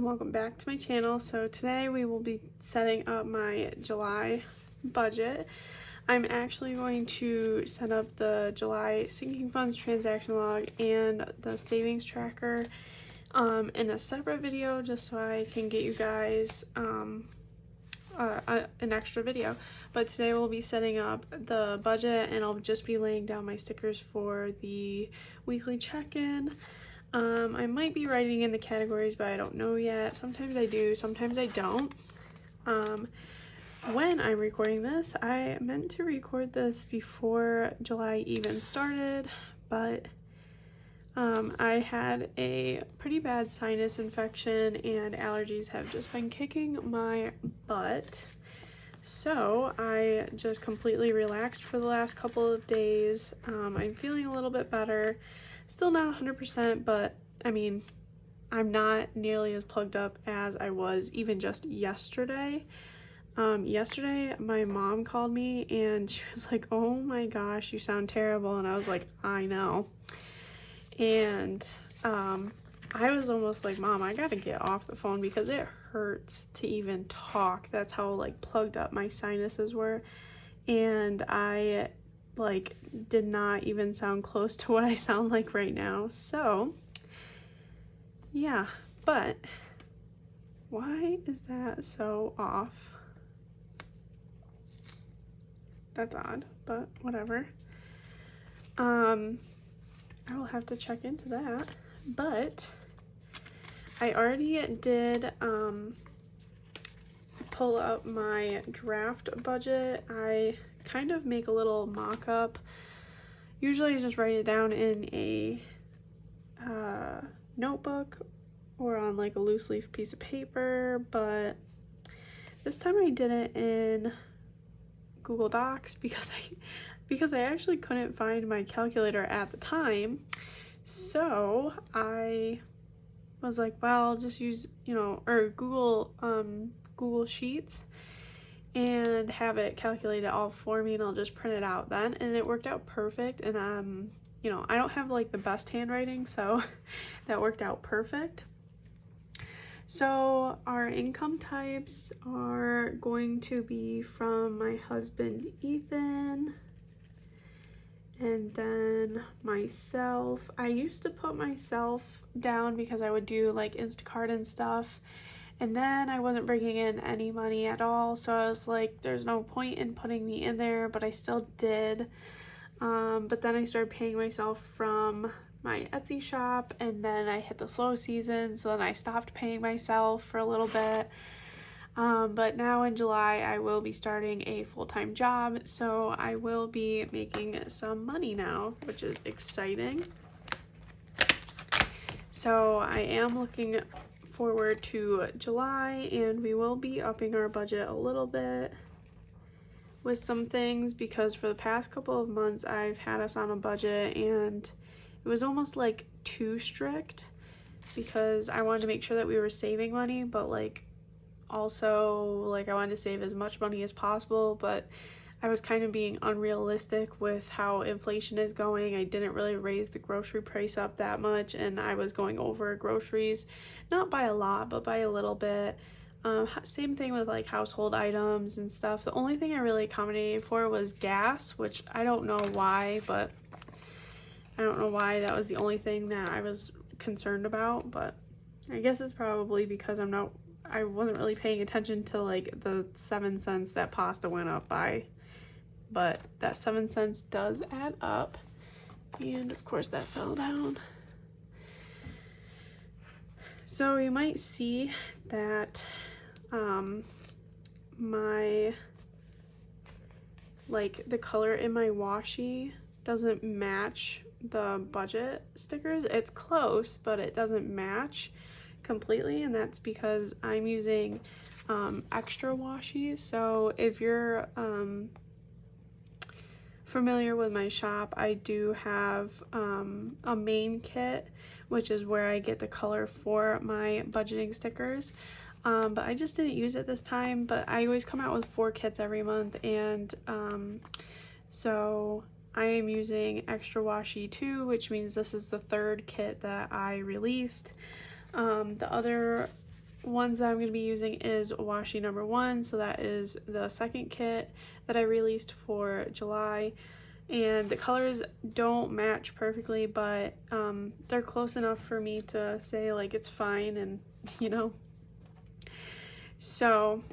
welcome back to my channel. So today we will be setting up my July budget. I'm actually going to set up the July sinking funds transaction log and the savings tracker in a separate video just so I can get you guys an extra video. But today we'll be setting up the budget and I'll just be laying down my stickers for the weekly check-in. I might be writing in the categories, but I don't know yet. Sometimes I do, sometimes I don't. When I'm recording this, I meant to record this before July even started, but I had a pretty bad sinus infection and allergies have just been kicking my butt. So I just completely relaxed for the last couple of days. I'm feeling a little bit better. Still not 100%, but I mean, I'm not nearly as plugged up as I was even just yesterday. Yesterday, my mom called me and she was like, "Oh my gosh, you sound terrible." And I was like, "I know." And I was almost like, "Mom, I gotta get off the phone because it hurts to even talk." That's how like plugged up my sinuses were. And I did not even sound close to what I sound like right now. So yeah, but why is that so off? That's odd, but whatever. I will have to check into that. But I already did pull up my draft budget. I kind of make a little mock-up. Usually I just write it down in a notebook or on like a loose leaf piece of paper, but this time I did it in Google Docs because I actually couldn't find my calculator at the time. So I was like, well, I'll just use, or Google Sheets and have it calculate it all for me, and I'll just print it out then. And it worked out perfect. And I don't have like the best handwriting, so that worked out perfect. So our income types are going to be from my husband Ethan, and then myself. I used to put myself down because I would do like Instacart and stuff, and then I wasn't bringing in any money at all, so I was like, there's no point in putting me in there, but I still did. But then I started paying myself from my Etsy shop, and then I hit the slow season, so then I stopped paying myself for a little bit. But now in July I will be starting a full-time job, so I will be making some money now, which is exciting. So I am looking forward to July, and we will be upping our budget a little bit with some things, because for the past couple of months I've had us on a budget and it was almost like too strict because I wanted to make sure that we were saving money, but also I wanted to save as much money as possible, but I was kind of being unrealistic with how inflation is going. I didn't really raise the grocery price up that much, and I was going over groceries, not by a lot, but by a little bit. Same thing with like household items and stuff. The only thing I really accommodated for was gas, which I don't know why, but I don't know why that was the only thing that I was concerned about, but I guess it's probably because I wasn't really paying attention to like the 7 cents that pasta went up by, but that 7 cents does add up, and of course that fell down. So you might see that the color in my washi doesn't match the budget stickers. It's close, but it doesn't match completely, and that's because I'm using extra washies. So if you're familiar with my shop, I do have a main kit, which is where I get the color for my budgeting stickers. But I just didn't use it this time, but I always come out with 4 kits every month, and so I am using extra washi 2, which means this is the 3rd kit that I released. The other ones that I'm going to be using is washi number 1, so that is the second kit that I released for July, and the colors don't match perfectly, but they're close enough for me to say like it's fine, and you know. So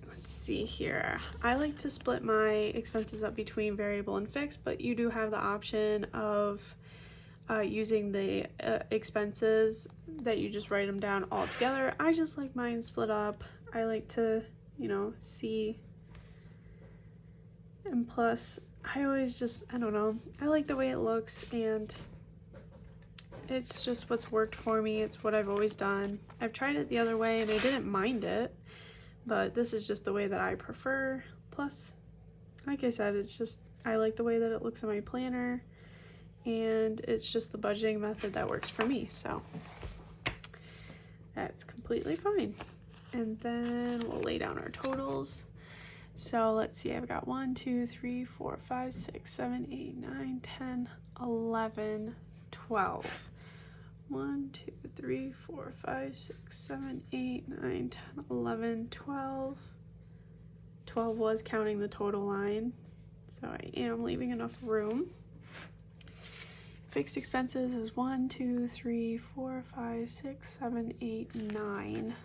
let's see here. I like to split my expenses up between variable and fixed, but you do have the option of using the expenses that you just write them down all together. I just like mine split up. I like to, you know, see, and plus I always just, I don't know, I like the way it looks, and it's just what's worked for me. It's what I've always done. I've tried it the other way and I didn't mind it, but this is just the way that I prefer. Plus, like I said, it's just, I like the way that it looks on my planner, and it's just the budgeting method that works for me, so that's completely fine. And then we'll lay down our totals. So let's see, I've got 1, 2, 3, 4, 5, 6, 7, 8, 9, 10, 11, 12. 1, 2, 3, 4, 5, 6, 7, 8, 9, 10, 11, 12. 12 was counting the total line, so I am leaving enough room. Fixed expenses is 1, 2, 3, 4, 5, 6, 7, 8, 9.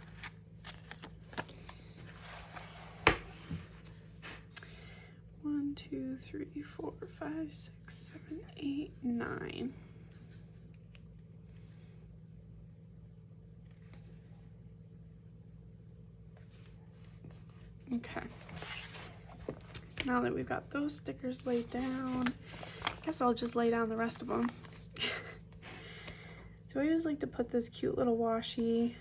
One, 2, 3, 4, 5, 6, 7, 8, 9. Okay. So now that we've got those stickers laid down, I guess I'll just lay down the rest of them. So I just like to put this cute little washi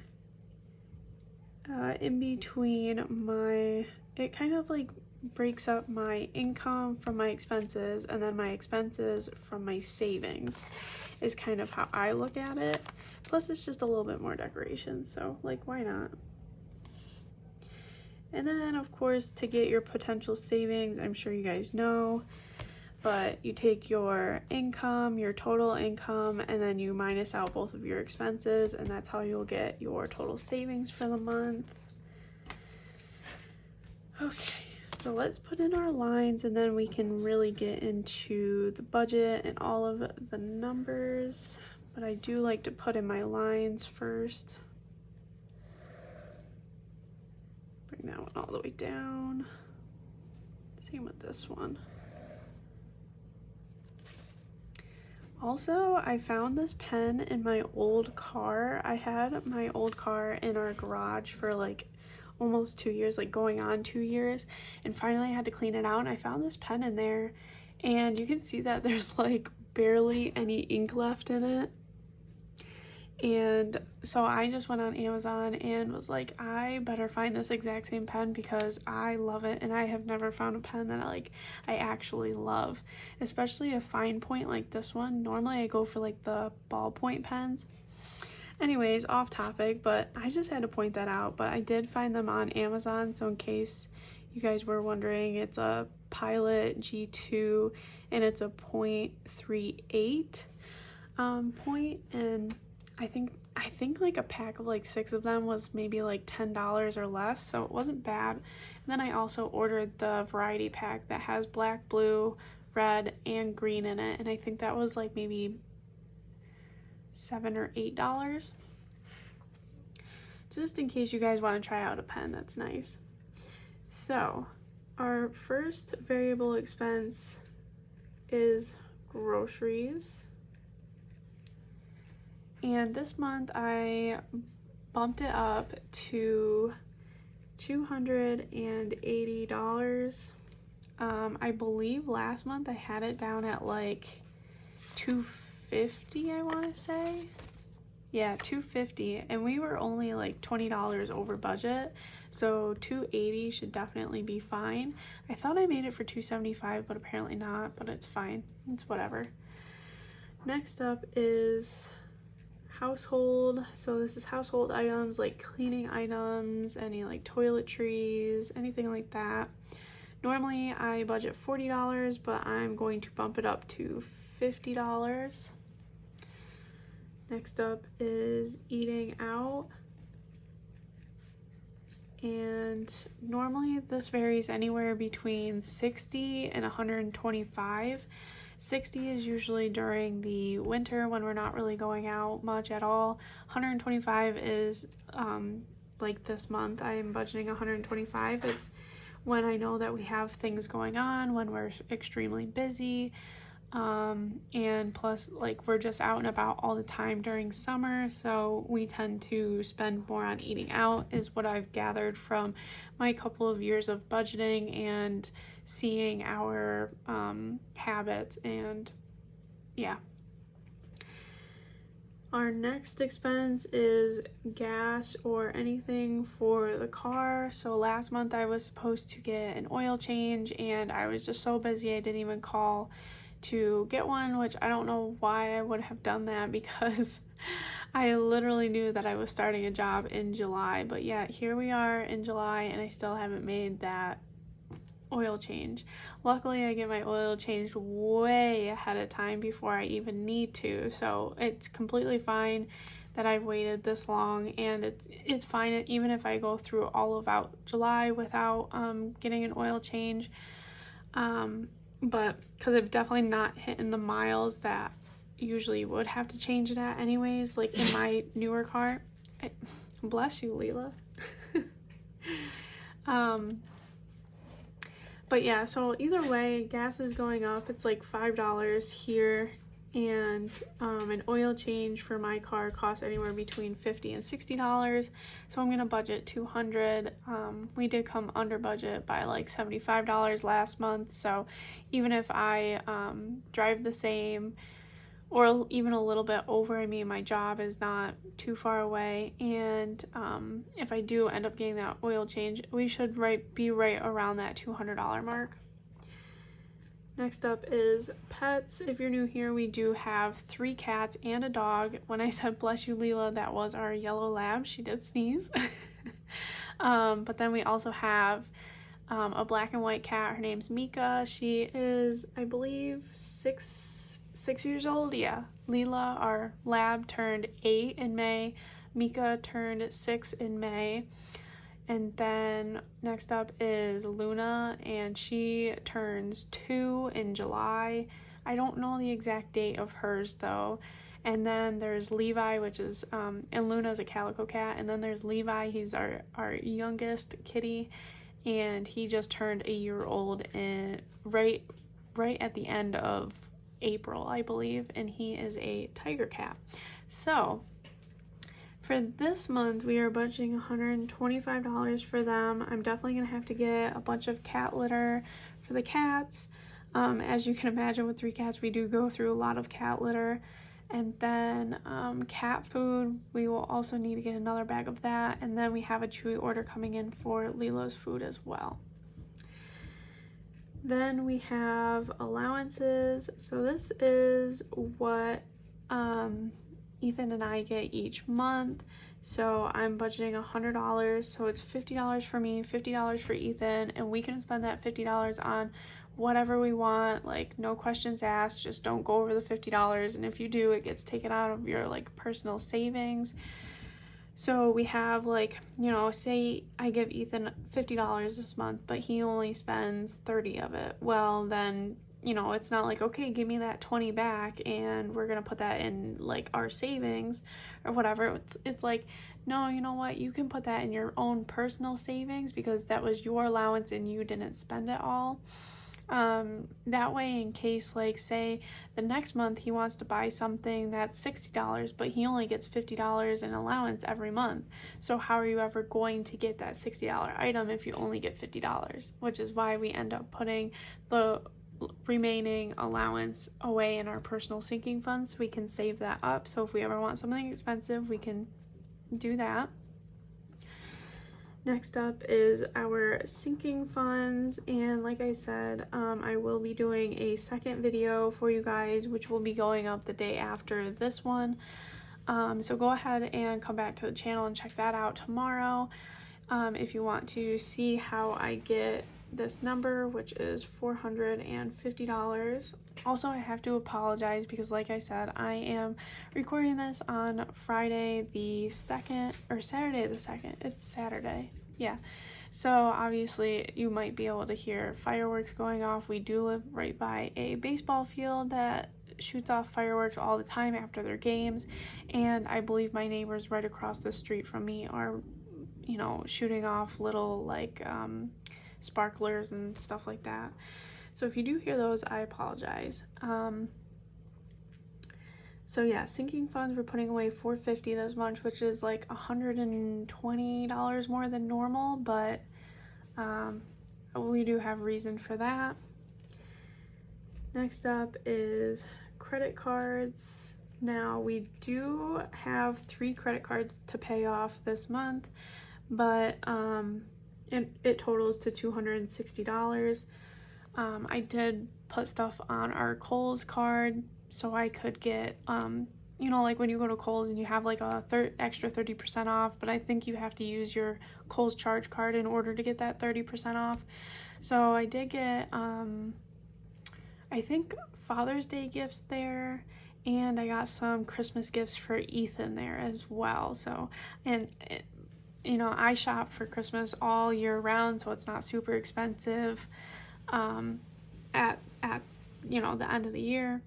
in between my, it kind of like breaks up my income from my expenses, and then my expenses from my savings is kind of how I look at it. Plus it's just a little bit more decoration, so like why not? And then of course, to get your potential savings, I'm sure you guys know, but you take your income, your total income, and then you minus out both of your expenses, and that's how you'll get your total savings for the month. Okay, so let's put in our lines, and then we can really get into the budget and all of the numbers. But I do like to put in my lines first. Bring that one all the way down. Same with this one. Also, I found this pen in my old car. I had my old car in our garage for like almost 2 years, like going on 2 years, and finally I had to clean it out, and I found this pen in there, and you can see that there's like barely any ink left in it. And so I just went on Amazon and was like, I better find this exact same pen because I love it, and I have never found a pen that I actually love, especially a fine point like this one. Normally I go for like the ballpoint pens. Anyways, off topic, but I just had to point that out. But I did find them on Amazon, so in case you guys were wondering, it's a Pilot G2 and it's a 0.38 point, and I think like a pack of like 6 of them was maybe like $10 or less, so it wasn't bad. And then I also ordered the variety pack that has black, blue, red, and green in it, and I think that was like maybe $7 or $8. Just in case you guys want to try out a pen, that's nice. So our first variable expense is groceries. And this month I bumped it up to $280. I believe last month I had it down at like $250, I want to say. Yeah, $250, and we were only like $20 over budget, so $280 should definitely be fine. I thought I made it for $275, but apparently not, but it's fine. It's whatever. Next up is household. So this is household items like cleaning items, any like toiletries, anything like that. Normally I budget $40, but I'm going to bump it up to $50. Next up is eating out. and normally this varies anywhere between 60 and 125. 60 is usually during the winter when we're not really going out much at all. 125 is like this month I'm budgeting 125. It's when I know that we have things going on, when we're extremely busy, and plus like we're just out and about all the time during summer, so we tend to spend more on eating out, is what I've gathered from my couple of years of budgeting and seeing our habits. And yeah, our next expense is gas or anything for the car. So last month I was supposed to get an oil change and I was just so busy I didn't even call to get one, which I don't know why I would have done that, because I literally knew that I was starting a job in July. But yeah, here we are in July and I still haven't made that oil change. Luckily I get my oil changed way ahead of time before I even need to, so it's completely fine that I've waited this long, and it's fine even if I go through all of out July without getting an oil change. But because I've definitely not hitting the miles that usually would have to change it at anyways, like in my newer car. Bless you, Leela. But yeah, so either way, gas is going up. It's like $5 here, and an oil change for my car costs anywhere between $50 and $60. So I'm gonna budget $200. We did come under budget by like $75 last month. So even if I drive the same or even a little bit over, I mean, my job is not too far away, and if I do end up getting that oil change, we should be right around that $200 mark. Next up is pets. If you're new here, we do have 3 cats and a dog. When I said bless you, Leela, that was our yellow lab. She did sneeze. But then we also have a black and white cat. Her name's Mika. She is, I believe, 6 years old. Yeah, Leela, our lab, turned 8 in May. Mika turned 6 in May. And then next up is Luna, and she turns 2 in July. I don't know the exact date of hers though. And then there's Levi, which is and Luna's a calico cat. And then there's Levi. He's our youngest kitty, and he just turned a year old in right at the end of April, I believe, and he is a tiger cat. So for this month we are budgeting $125 for them. I'm definitely gonna have to get a bunch of cat litter for the cats. As you can imagine, with 3 cats we do go through a lot of cat litter. And then cat food, we will also need to get another bag of that. And then we have a Chewy order coming in for Lilo's food as well. Then we have allowances. So this is what Ethan and I get each month. So I'm budgeting $100. So it's $50 for me, $50 for Ethan, and we can spend that $50 on whatever we want, like no questions asked. Just don't go over the $50, and if you do, it gets taken out of your like personal savings. So we have, like, you know, say I give Ethan $50 this month, but he only spends 30 of it. Well, then, you know, it's not like, okay, give me that 20 back and we're gonna put that in like our savings or whatever. It's like, no, you know what, you can put that in your own personal savings because that was your allowance and you didn't spend it all. That way, in case, like, say the next month he wants to buy something that's $60, but he only gets $50 in allowance every month. So how are you ever going to get that $60 item if you only get $50? Which is why we end up putting the remaining allowance away in our personal sinking funds so we can save that up. So if we ever want something expensive, we can do that. Next up is our sinking funds, and like I said, I will be doing a second video for you guys, which will be going up the day after this one. So go ahead and come back to the channel and check that out tomorrow if you want to see how I get this number, which is $450. Also, I have to apologize because, like I said, I am recording this on Friday the 2nd, or Saturday the 2nd. It's Saturday. Yeah. So obviously you might be able to hear fireworks going off. We do live right by a baseball field that shoots off fireworks all the time after their games, and I believe my neighbors right across the street from me are, you know, shooting off little like sparklers and stuff like that. So if you do hear those, I apologize. So yeah, sinking funds, we're putting away $450 this month, which is like $120 more than normal, but we do have reason for that. Next up is credit cards. Now we do have 3 credit cards to pay off this month, but it totals to $260. I did put stuff on our Kohl's card so I could get, you know, like when you go to Kohl's and you have like a extra 30% off, but I think you have to use your Kohl's charge card in order to get that 30% off. So I did get, I think Father's Day gifts there, and I got some Christmas gifts for Ethan there as well. So, you know, I shop for Christmas all year round, so it's not super expensive at you know, the end of the year.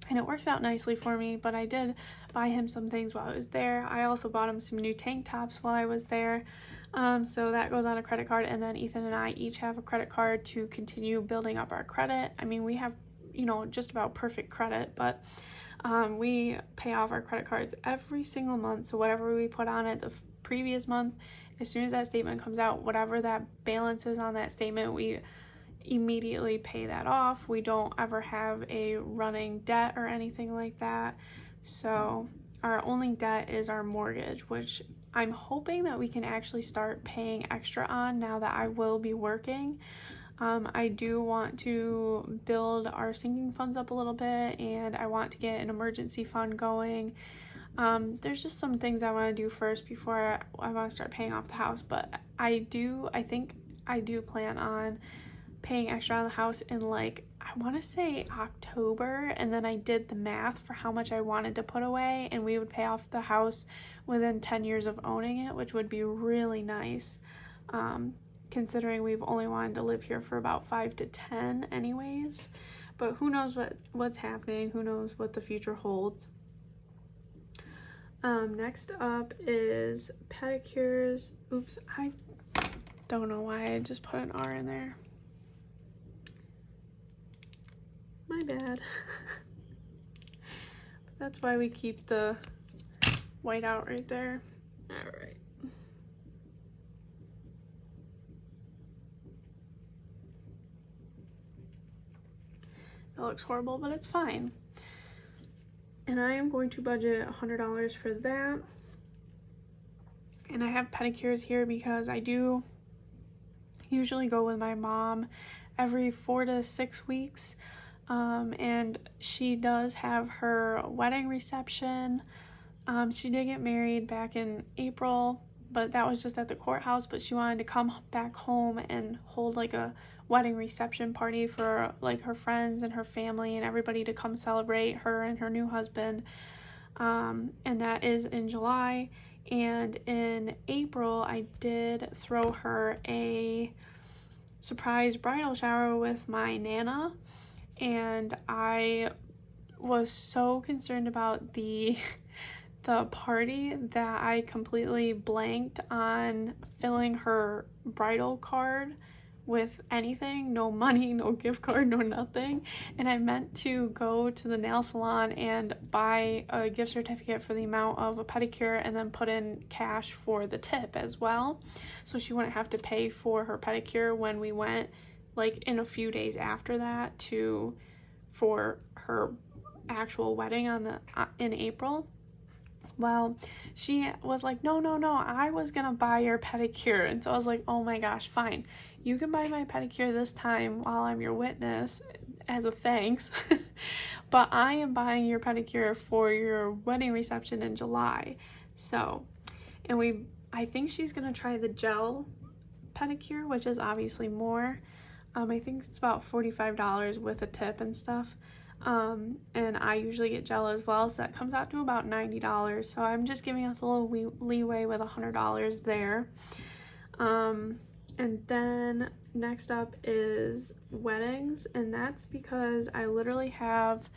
And it works out nicely for me, but I did buy him some things while I was there. I also bought him some new tank tops while I was there. So that goes on a credit card, and then Ethan and I each have a credit card to continue building up our credit. I mean, we have, you know, just about perfect credit, but we pay off our credit cards every single month. So whatever we put on it the previous month, as soon as that statement comes out, whatever that balance is on that statement, we immediately pay that off. We don't ever have a running debt or anything like that. So our only debt is our mortgage, which I'm hoping that we can actually start paying extra on now that I will be working. I do want to build our sinking funds up a little bit, and I want to get an emergency fund going. There's just some things I want to do first before I want to start paying off the house, but I think I do plan on paying extra on the house in, like, I want to say October, and then I did the math for how much I wanted to put away, and we would pay off the house within 10 years of owning it, which would be really nice, considering we've only wanted to live here for about 5 to 10 anyways. But who knows what's happening, who knows what the future holds. Next up is pedicures. Oops, I don't know why I just put an R in there. My bad. But that's why we keep the white out right there. All right. That looks horrible, but it's fine. And I am going to budget $100 for that. And I have pedicures here because I do usually go with my mom every 4 to 6 weeks. And she does have her wedding reception. She did get married back in April, but that was just at the courthouse, but she wanted to come back home and hold like a wedding reception party for like her friends and her family and everybody to come celebrate her and her new husband. And that is in July. And in April, I did throw her a surprise bridal shower with my Nana. And I was so concerned about the party that I completely blanked on filling her bridal card with anything. No money, no gift card, no nothing. And I meant to go to the nail salon and buy a gift certificate for the amount of a pedicure and then put in cash for the tip as well, so she wouldn't have to pay for her pedicure when we went, like in a few days after that, for her actual wedding in April. Well, she was like, no, I was gonna buy your pedicure. And so I was like, oh my gosh, fine, you can buy my pedicure this time while I'm your witness as a thanks. But I am buying your pedicure for your wedding reception in July. So, and I think she's gonna try the gel pedicure, which is obviously more. I think it's about $45 with a tip and stuff. And I usually get gel as well, so that comes out to about $90. So I'm just giving us a little leeway with $100 there. And then next up is weddings, and that's because I literally have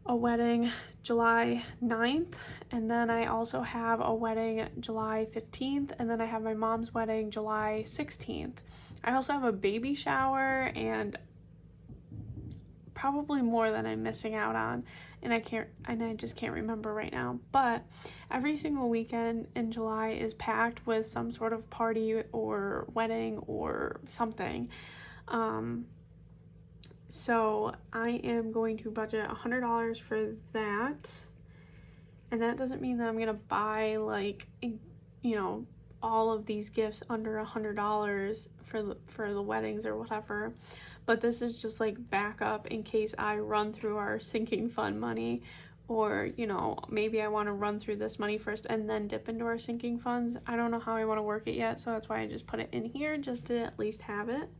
a wedding July 9th, and then I also have a wedding July 15th, and then I have my mom's wedding July 16th. I also have a baby shower and probably more than I'm missing out on, and I just can't remember right now. But every single weekend in July is packed with some sort of party or wedding or something. So I am going to budget $100 for that, and that doesn't mean that I'm gonna buy like, you know, all of these gifts under $100 for the weddings or whatever. But this is just like backup in case I run through our sinking fund money, or, you know, maybe I want to run through this money first and then dip into our sinking funds. I don't know how I want to work it yet, so that's why I just put it in here just to at least have it.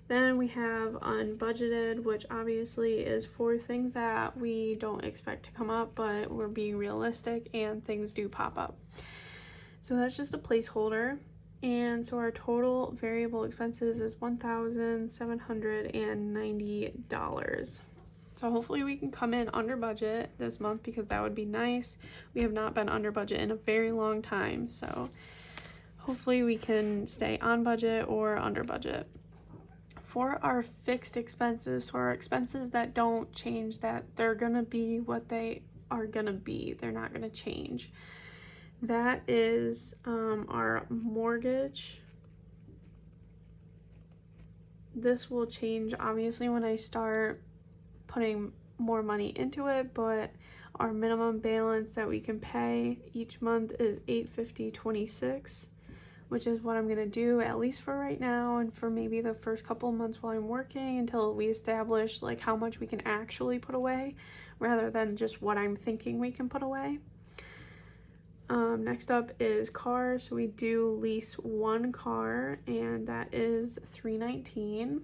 Then we have unbudgeted, which obviously is for things that we don't expect to come up, but we're being realistic and things do pop up. So that's just a placeholder. And so our total variable expenses is $1,790. So hopefully we can come in under budget this month, because that would be nice. We have not been under budget in a very long time, so hopefully we can stay on budget or under budget. For our fixed expenses, so our expenses that don't change, that they're gonna be what they are gonna be, they're not gonna change. That is our mortgage. This will change obviously when I start putting more money into it, but our minimum balance that we can pay each month is $850.26, which is what I'm gonna do at least for right now, and for maybe the first couple of months while I'm working, until we establish like how much we can actually put away rather than just what I'm thinking we can put away. Next up is cars. So we do lease one car, and that is $319.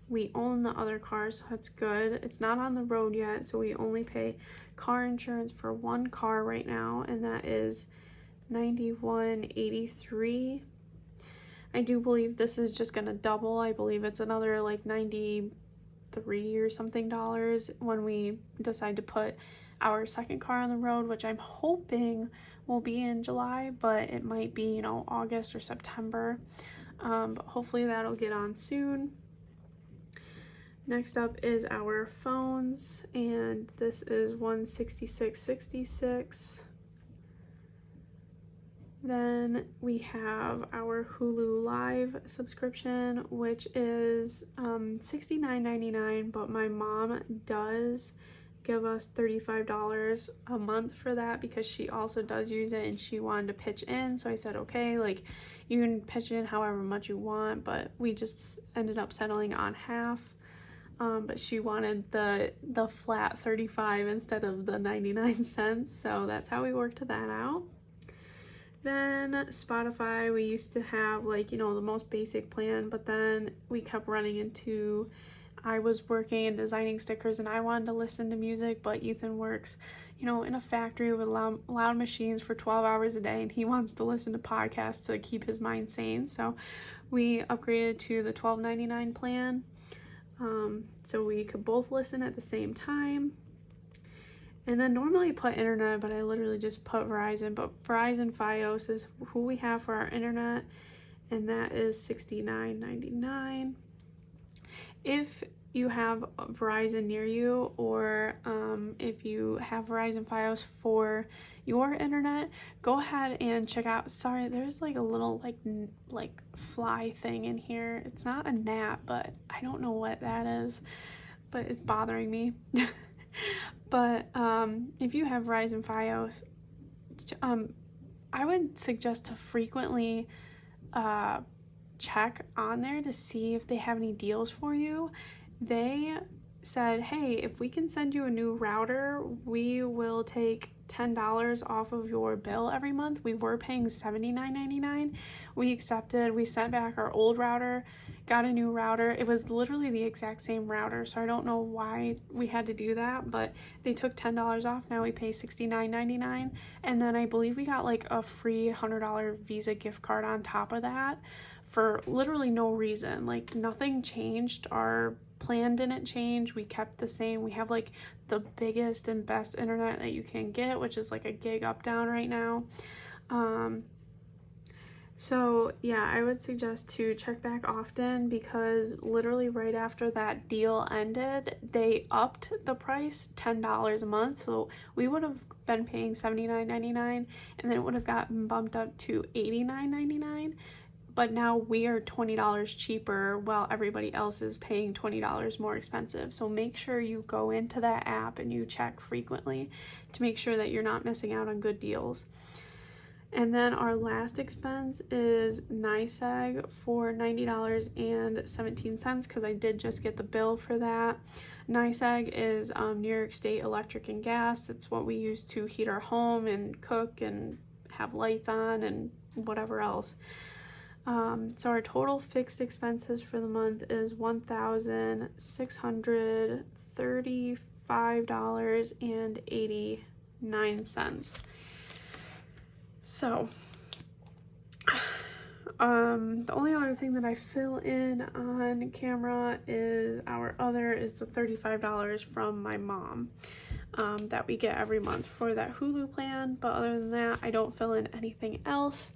We own the other car, so that's good. It's not on the road yet, so we only pay car insurance for one car right now, and that is $91.83. I do believe this is just gonna double. I believe it's another like $93 or something when we decide to put our second car on the road, which I'm hoping will be in July, but it might be, you know, August or September. But hopefully that'll get on soon. Next up is our phones, and this is $166.66. Then we have our Hulu Live subscription, which is $69.99, but my mom does give us $35 a month for that because she also does use it and she wanted to pitch in. So I said, okay, like you can pitch in however much you want, but we just ended up settling on half. But she wanted the flat 35 instead of the 99 cents, so that's how we worked that out. Then Spotify, we used to have like, you know, the most basic plan, but then we kept running into, I was working and designing stickers and I wanted to listen to music, but Ethan works, you know, in a factory with loud machines for 12 hours a day, and he wants to listen to podcasts to keep his mind sane. So we upgraded to the $12.99 plan, so we could both listen at the same time. And then normally I put internet, but I literally just put Verizon. But Verizon Fios is who we have for our internet, and that is $69.99. If you have Verizon near you, or if you have Verizon Fios for your internet, go ahead and check out. Sorry, there's like a little like fly thing in here. It's not a gnat, but I don't know what that is, but it's bothering me. But if you have Verizon Fios, I would suggest to frequently check on there to see if they have any deals for you. They said, hey, if we can send you a new router, we will take $10 off of your bill every month. We were paying $79.99. We accepted. We sent back our old router, got a new router. It was literally the exact same router, so I don't know why we had to do that, but they took $10 off. Now we pay $69.99, and then I believe we got like a free $100 Visa gift card on top of that for literally no reason. Like, nothing changed. Our plan didn't change. We kept the same. We have like the biggest and best internet that you can get, which is like a gig up down right now. So yeah, I would suggest to check back often, because literally right after that deal ended, they upped the price $10 a month. So we would have been paying $79.99, and then it would have gotten bumped up to $89.99. But now we are $20 cheaper while everybody else is paying $20 more expensive. So make sure you go into that app and you check frequently to make sure that you're not missing out on good deals. And then our last expense is NYSEG for $90.17, because I did just get the bill for that. NYSEG is New York State Electric and Gas. It's what we use to heat our home and cook and have lights on and whatever else. So our total fixed expenses for the month is $1,635.89. So, the only other thing that I fill in on camera is the $35 from my mom, that we get every month for that Hulu plan. But other than that, I don't fill in anything else.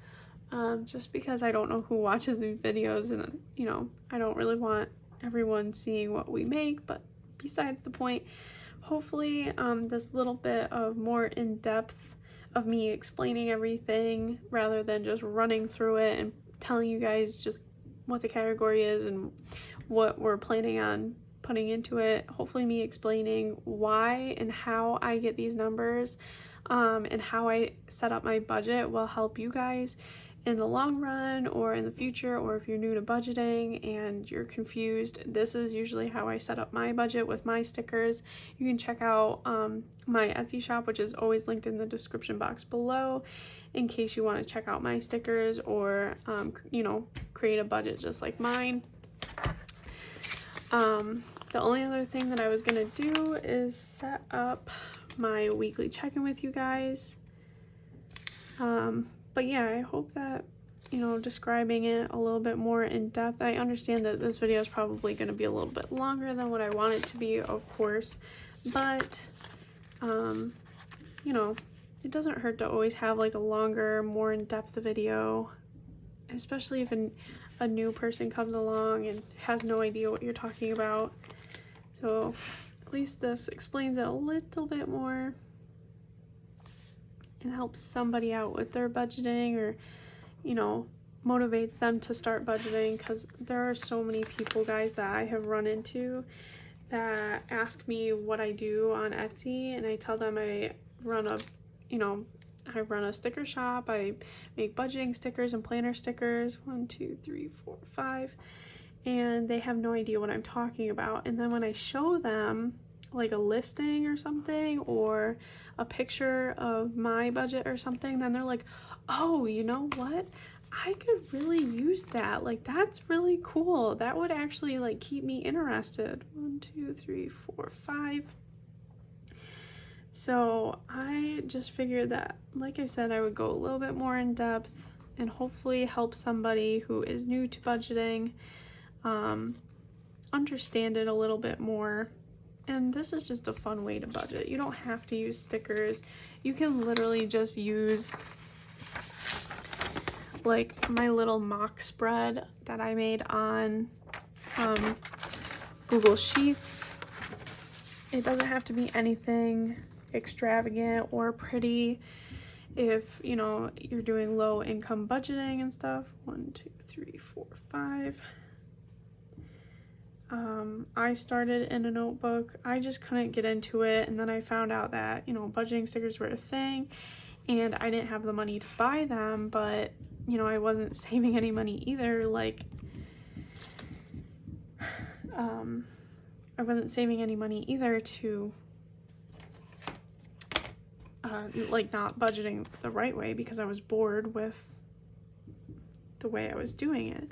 Just because I don't know who watches these videos, and you know, I don't really want everyone seeing what we make. But besides the point, hopefully this little bit of more in-depth of me explaining everything rather than just running through it and telling you guys just what the category is and what we're planning on putting into it, hopefully me explaining why and how I get these numbers and how I set up my budget will help you guys in the long run or in the future. Or if you're new to budgeting and you're confused, this is usually how I set up my budget with my stickers. You can check out my Etsy shop, which is always linked in the description box below, in case you want to check out my stickers or you know, create a budget just like mine. The only other thing that I was gonna do is set up my weekly check-in with you guys. But yeah, I hope that, you know, describing it a little bit more in depth. I understand that this video is probably going to be a little bit longer than what I want it to be, of course, but, you know, it doesn't hurt to always have like a longer, more in-depth video, especially if a new person comes along and has no idea what you're talking about. So at least this explains it a little bit more and helps somebody out with their budgeting, or, you know, motivates them to start budgeting, because there are so many people, guys, that I have run into that ask me what I do on Etsy, and I tell them I run a sticker shop. I make budgeting stickers and planner stickers, 1, 2, 3, 4, 5, and they have no idea what I'm talking about. And then when I show them like a listing or something, or a picture of my budget or something, then they're like, oh, you know what, I could really use that. Like, that's really cool. That would actually like keep me interested. 1, 2, 3, 4, 5. So I just figured that, like I said, I would go a little bit more in depth and hopefully help somebody who is new to budgeting understand it a little bit more. And this is just a fun way to budget. You don't have to use stickers. You can literally just use like my little mock spread that I made on Google Sheets. It doesn't have to be anything extravagant or pretty. If, you know, you're doing low income budgeting and stuff. 1, 2, 3, 4, 5. I started in a notebook. I just couldn't get into it, and then I found out that, you know, budgeting stickers were a thing, and I didn't have the money to buy them, but, you know, I wasn't saving any money either. Like, I wasn't saving any money either to like not budgeting the right way because I was bored with the way I was doing it.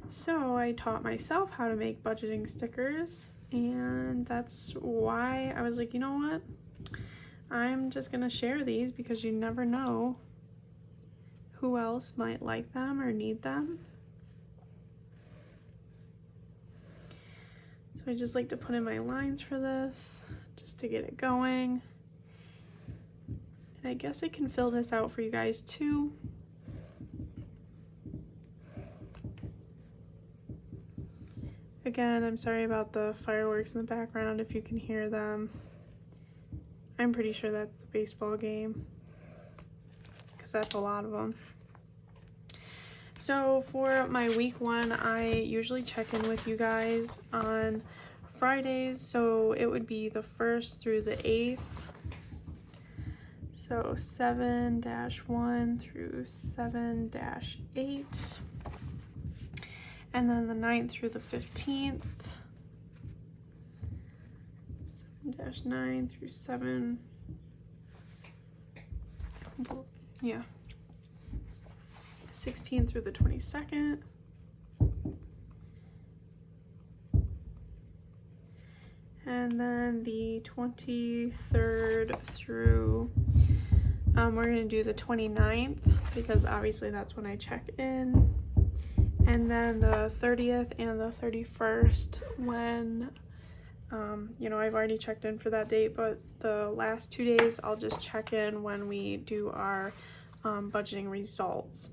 So I taught myself how to make budgeting stickers, and that's why I was like, you know what? I'm just gonna share these because you never know who else might like them or need them. So I just like to put in my lines for this just to get it going. And I guess I can fill this out for you guys too. Again, I'm sorry about the fireworks in the background if you can hear them. I'm pretty sure that's the baseball game, because that's a lot of them. So for my week 1, I usually check in with you guys on Fridays, so it would be the 1st through the 8th. So 7-1 through 7-8. And then the 9th through the 15th. 7-9 through 7. Yeah. 16th through the 22nd. And then the 23rd through, we're going to do the 29th because obviously that's when I check in. And then the 30th and the 31st when, you know, I've already checked in for that date, but the last 2 days I'll just check in when we do our budgeting results.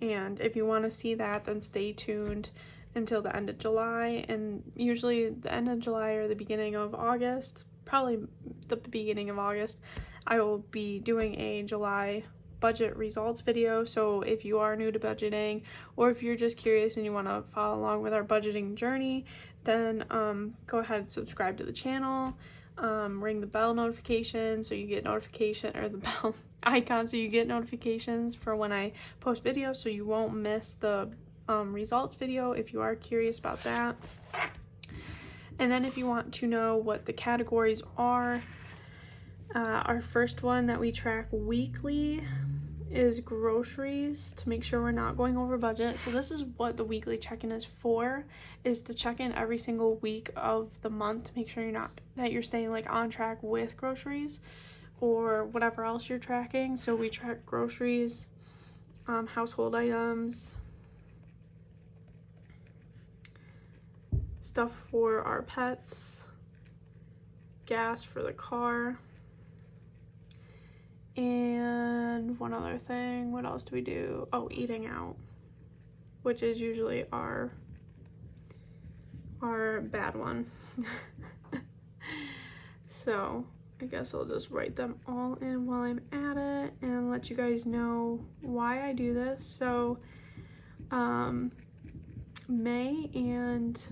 And if you want to see that, then stay tuned until the end of July. And usually the end of July or the beginning of August, probably the beginning of August, I will be doing a July budget results video. So if you are new to budgeting, or if you're just curious and you want to follow along with our budgeting journey, then go ahead and subscribe to the channel, ring the bell notification so you get notification, or the bell icon so you get notifications for when I post videos, so you won't miss the results video if you are curious about that. And then if you want to know what the categories are, our first one that we track weekly is groceries, to make sure we're not going over budget. So this is what the weekly check-in is for, is to check in every single week of the month to make sure that you're staying like on track with groceries or whatever else you're tracking. So we track groceries, household items, stuff for our pets, gas for the car, and one other thing. What else do we do? Oh, eating out, which is usually our bad one. So I guess I'll just write them all in while I'm at it and let you guys know why I do this. So May and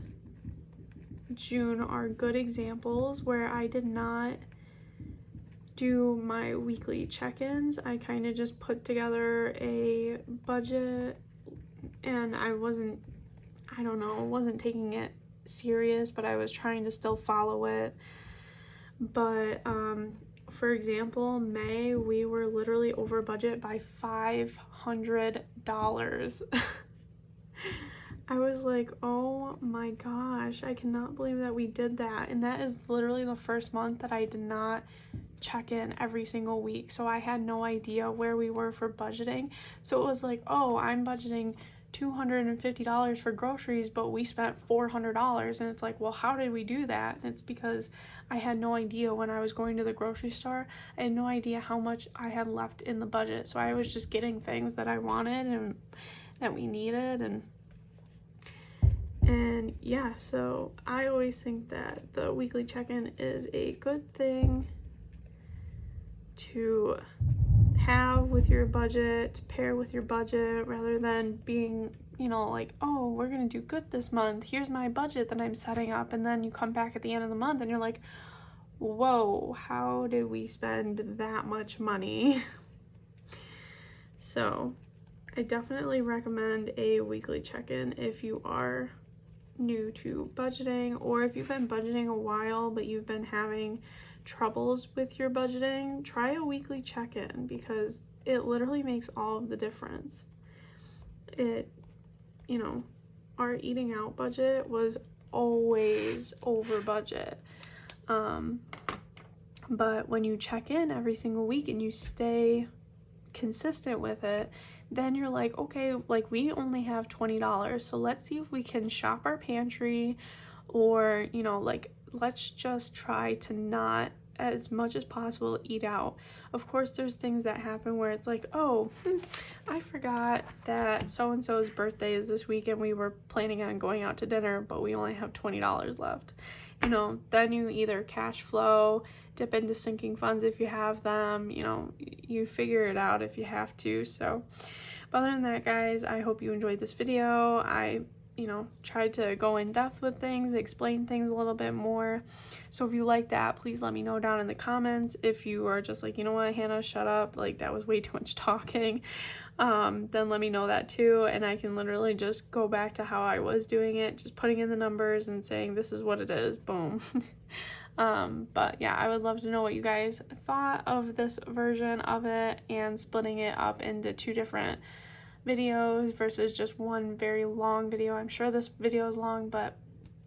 June are good examples where I did not do my weekly check-ins. I kind of just put together a budget, and I wasn't taking it serious, but I was trying to still follow it. But for example, May, we were literally over budget by $500. I was like, oh my gosh, I cannot believe that we did that. And that is literally the first month that I did not check in every single week. So I had no idea where we were for budgeting. So it was like, oh, I'm budgeting $250 for groceries, but we spent $400. And it's like, well, how did we do that? And it's because I had no idea when I was going to the grocery store. I had no idea how much I had left in the budget. So I was just getting things that I wanted and that we needed. And yeah, so I always think that the weekly check-in is a good thing to have with your budget, to pair with your budget, rather than being, you know, like, oh, we're gonna do good this month, here's my budget that I'm setting up, and then you come back at the end of the month and you're like, whoa, how did we spend that much money? So I definitely recommend a weekly check-in if you are new to budgeting, or if you've been budgeting a while but you've been having troubles with your budgeting, try a weekly check-in because it literally makes all of the difference. Our eating out budget was always over budget. But when you check in every single week and you stay consistent with it, then you're like, okay, like we only have $20, so let's see if we can shop our pantry, or like let's just try to not as much as possible eat out. Of course there's things that happen where it's like, oh, I forgot that so-and-so's birthday is this week and we were planning on going out to dinner, but we only have $20 left. Then you either cash flow, dip into sinking funds if you have them, you figure it out if you have to. So, but other than that, guys, I hope you enjoyed this video. I tried to go in depth with things, explain things a little bit more. So if you like that, please let me know down in the comments. If you are just like, you know what, Hannah, shut up, like that was way too much talking, then let me know that too, and I can literally just go back to how I was doing it, just putting in the numbers and saying this is what it is, boom. But yeah, I would love to know what you guys thought of this version of it and splitting it up into 2 different videos versus just one very long video. I'm sure this video is long, but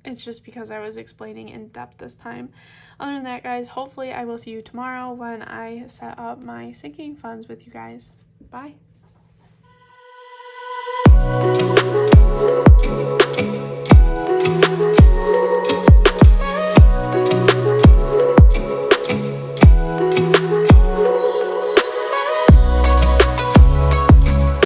it's just because I was explaining in depth this time. Other than that, guys, hopefully I will see you tomorrow when I set up my sinking funds with you guys. Bye.